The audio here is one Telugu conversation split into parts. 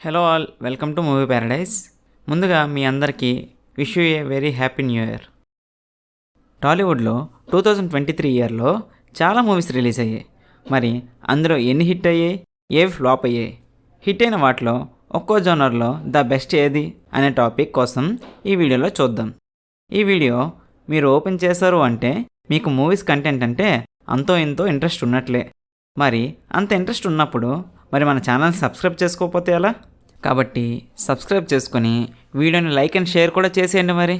Hello all, welcome to movie Paradise. ముందుగా మీ అందరికీ wish you a very happy new year. టాలీవుడ్లో 2023 ఇయర్లో చాలా మూవీస్ రిలీజ్ అయ్యాయి. మరి అందులో ఎన్ని హిట్ అయ్యాయి, ఏవి ఫ్లాప్ అయ్యాయి, హిట్ అయిన వాటిలో ఒక్కో జోనర్లో ద బెస్ట్ ఏది అనే టాపిక్ కోసం ఈ వీడియోలో చూద్దాం. ఈ వీడియో మీరు ఓపెన్ చేశారు అంటే మీకు మూవీస్ కంటెంట్ అంటే అంతో ఇంతో ఇంట్రెస్ట్ ఉన్నట్లే. మరి అంత ఇంట్రెస్ట్ ఉన్నప్పుడు మరి మన ఛానల్ని సబ్స్క్రైబ్ చేసుకోకపోతే ఎలా? కాబట్టి సబ్స్క్రైబ్ చేసుకొని వీడియోని లైక్ అండ్ షేర్ కూడా చేసేయండి. మరి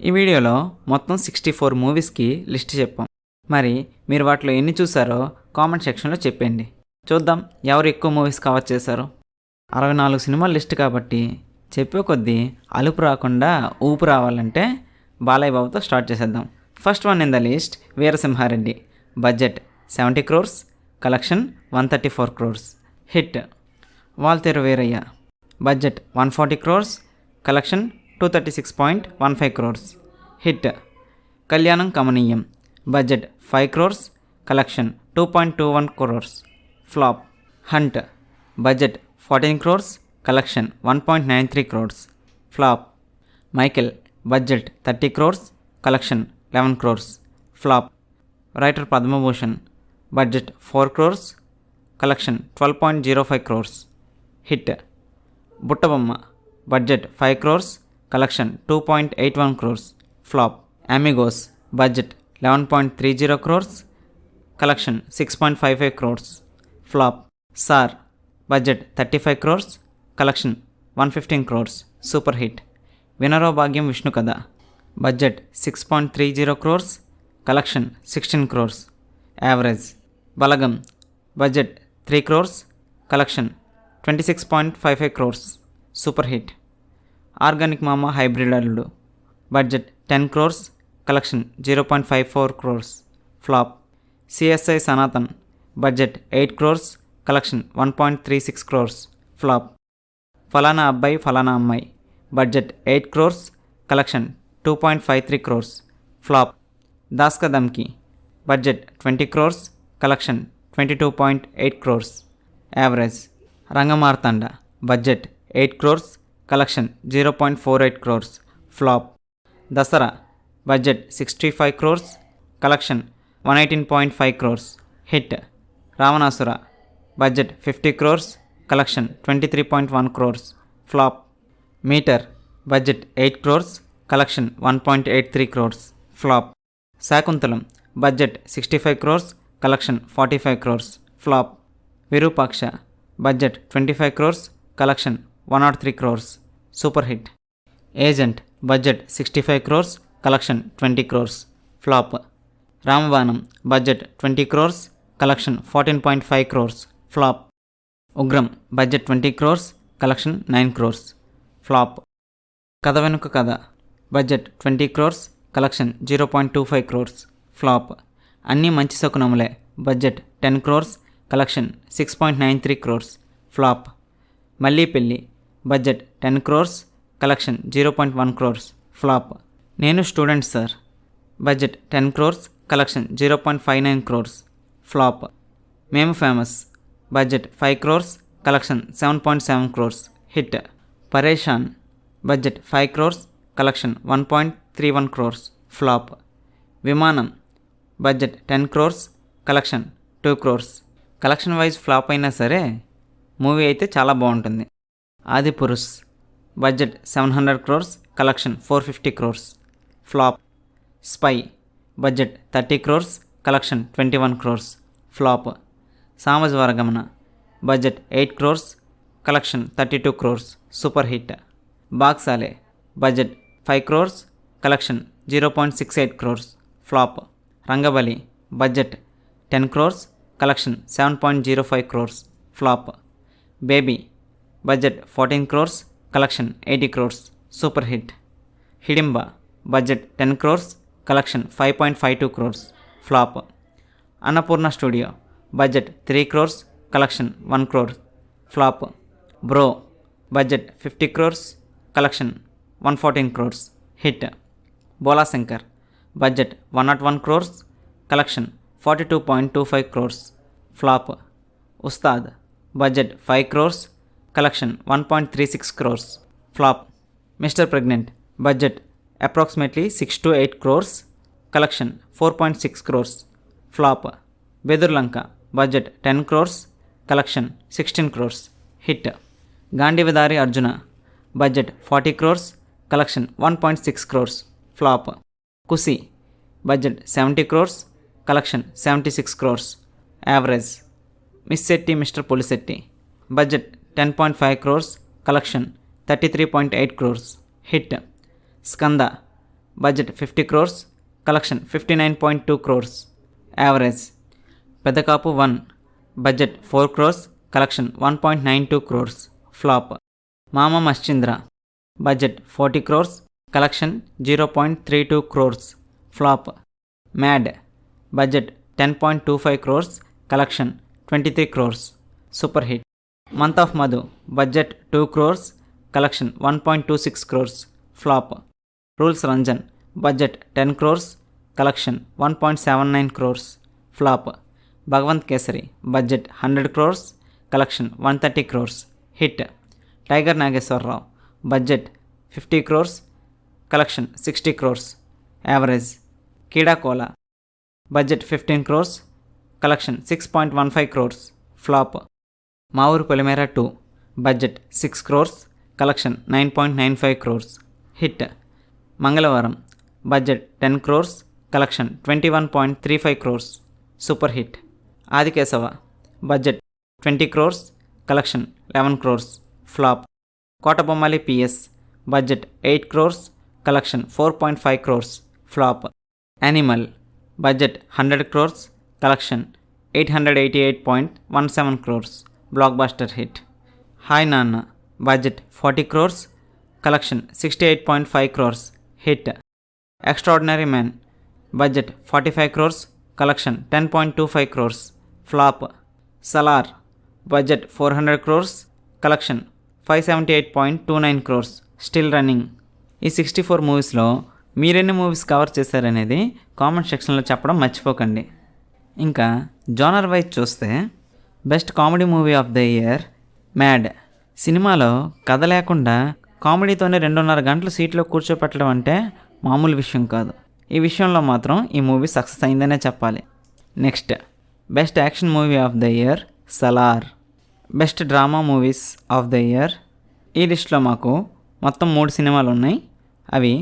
ఈ వీడియోలో మొత్తం 64 మూవీస్కి లిస్ట్ చెప్పాం. మరి మీరు వాటిలో ఎన్ని చూసారో కామెంట్ సెక్షన్లో చెప్పండి. చూద్దాం ఎవరు ఎక్కువ మూవీస్ కవర్ చేశారో. 64 సినిమాల లిస్ట్ కాబట్టి చెప్పే కొద్దీ అలుపు రాకుండా ఊపు రావాలంటే బాలయ్య బాబుతో స్టార్ట్ చేసేద్దాం. First one in the list Veera Simha Reddy. Budget 70 crores, collection 134 crores. Hit. Waltair Veerayya. Budget 140 crores, collection 236.15 crores. Hit. Kalyanam Kamaneeyam. Budget 5 crores, collection 2.21 crores. Flop. Hunt. Budget 14 crores, collection 1.93 crores. Flop. Michael. Budget 30 crores, collection 11 crores. Flop. Writer Padmabhushan. Budget 4 crores, collection 12.05 crores. Hit. Buttabomma. Budget 5 crores, collection 2.81 crores. Flop. Amigos. Budget 11.30 crores, collection 6.55 crores. Flop. Sir. Budget 35 crores, collection 115 crores. Super hit. Vinaro Bhagyam Vishnu Katha. Budget 6.30 crores, collection 16 crores. Average. Balagam. Budget 3 crores, collection 26.55 crores. Super hit. Organic Mama hybrid Alludu. Budget 10 crores, collection 0.54 crores. Flop. CSI Sanathan. Budget 8 crores, collection 1.36 crores. Flop. Phalana Abbayi Phalana Ammayi. Budget 8 crores, collection 2.53 crores. Flop. Das Ka Dhamki. Budget 20 crores, collection 22.8 crores. Average. Rangamarthanda. Budget 8 crores, collection 0.48 crores. Flop. Dasara. Budget 65 crores, collection 118.5 crores. Hit. Ravanasura. Budget 50 crores, collection 23.1 crores. Flop. Meter. Budget 8 crores, collection 1.83 crores. Flop. Shaakuntalam. Budget 65 crores, collection 45 crores. Flop. Virupaksha. Budget 25 crores, collection 103 crores. Super hit. Agent. Budget 65 crores, collection 20 crores. Flop. Ramabanam. Budget 20 crores, collection 14.5 crores. Flop. Ugramm. Budget 20 crores, collection 9 crores. Flop. Katha Venuka Katha. Budget 20 crores, collection 0.25 crores. Flop. Anni Manchi Sakunamule. Budget 10 crores, collection 6.93 crores. Flop. Malli Pelli. Budget 10 crores, collection 0.1 crores. Flop. Nenu student sir. Budget 10 crores, collection 0.59 crores. Flop. Memu famous. Budget 5 crores, collection 7.7 crores. Hit. Pareshan. Budget 5 crores, collection 1.31 crores. Flop. Vimanam. Budget 10 crores, collection 2 crores. Collection wise flop అయినా సరే మూవీ అయితే చాలా బాగుంటుంది. Adipurush. Budget 700 crores, collection 450 crores. Flop. Spy. Budget 30 crores, collection 21 crores. Flop. Samajavaragamana. Budget 8 crores, collection 32 crores. Super hit. Bhaag Saale. Budget 5 crores, collection 0.68 crores. Flop. Rangabali. Budget 10 crores, collection 7.05 crores. Flop. Baby. Budget 14 crores, collection 80 crores. Super hit. Hidimba. Budget 10 crores, collection 5.52 crores. Flop. Annapurna studio. Budget 3 crores, collection 1 crore. Flop. Bro. Budget 50 crores, collection 114 crores. Hit. Bhola Shankar. Budget 101 crores, collection 42.25 crores. Flop. Ustaad. Budget 5 crores, collection 1.36 crores, flop. Mister pregnant, budget approximately 6 to 8 crores, collection 4.6 crores, flop. Bedurulanka, budget 10 crores, collection 16 crores, hit. Gandeevadhari Arjuna, budget 40 crores, collection 1.6 crores, flop. Kushi, budget 70 crores, collection 76 crores, average. Miss Shetty mister Polishetty, budget 10.5 crores, collection 33.8 crores, hit. Skanda, budget 50 crores, collection 59.2 crores, average. Peda Kapu 1, budget 4 crores, collection 1.92 crores, flop. Mama Mashchindra, budget 40 crores, collection 0.32 crores, flop. Mad, budget 10.25 crores, collection 23 crores, super hit. Month of Madhu, budget 2 crores, collection 1.26 crores, flop. Rules Ranjan, budget 10 crores, collection 1.79 crores, flop. Bhagavanth Kesari, budget 100 crores, collection 130 crores, hit. Tiger Nageswara Rao, budget 50 crores, collection 60 crores, average. Keedaa Cola, budget 15 crores, collection 6.15 crores, flop. Maa Oori Polimera 2, budget 6 crores, collection 9.95 crores, hit. Mangalavaaram, budget 10 crores, collection 21.35 crores, super hit. Aadikeshava, budget 20 crores, collection 11 crores, flop. Kotabommali PS, budget 8 crores, collection 4.5 crores, flop. Animal, budget 100 crores, collection 888.17 crores, blockbuster hit. Hi Nanna, budget 40 crores, collection 68.5 crores, hit. Extraordinary man, budget 45 crores, collection 10.25 crores, flop. Salaar, budget 400 crores, collection 578.29 crores, still running. ఈ 64 మూవీస్లో మీరెన్ని మూవీస్ కవర్ చేశారనేది కామెంట్ సెక్షన్లో చెప్పడం మర్చిపోకండి. ఇంకా జోనర్ వైజ్ చూస్తే best comedy movie of the year mad. సినిమాలో కథ లేకుండా కామెడీతోనే 2.5 గంటలు సీట్లో కూర్చోపెట్టడం అంటే మామూలు విషయం కాదు. ఈ విషయంలో మాత్రం ఈ మూవీ సక్సెస్ అయిందనే చెప్పాలి. Next best action movie of the year Salaar. Best drama movies of the year ఈ లిస్ట్లో మాకు మొత్తం 3 సినిమాలు ఉన్నాయి. అవి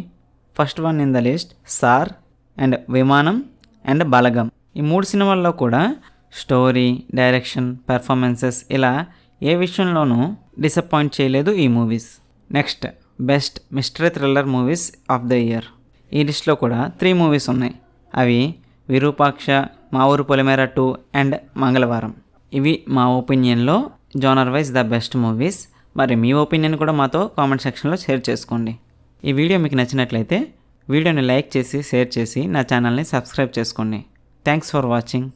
first one in the list sir and విమానం అండ్ బలగం. ఈ 3 సినిమాల్లో కూడా స్టోరీ, డైరెక్షన్, పెర్ఫార్మెన్సెస్ ఇలా ఏ విషయంలోనూ డిసప్పాయింట్ చేయలేదు ఈ movies. Next best mystery thriller movies of the year ఈ లిస్ట్లో కూడా 3 మూవీస్ ఉన్నాయి. అవి విరూపాక్ష, మా ఊరు పొలిమేర 2 అండ్ మంగళవారం. ఇవి మా ఒపీనియన్లో genre wise the best movies. మరి మీ ఒపీనియన్ కూడా మాతో కామెంట్ సెక్షన్లో షేర్ చేసుకోండి. ఈ వీడియో మీకు నచ్చినట్లయితే వీడియోని లైక్ చేసి షేర్ చేసి నా ఛానల్ని సబ్స్క్రైబ్ చేసుకోండి. Thanks for watching.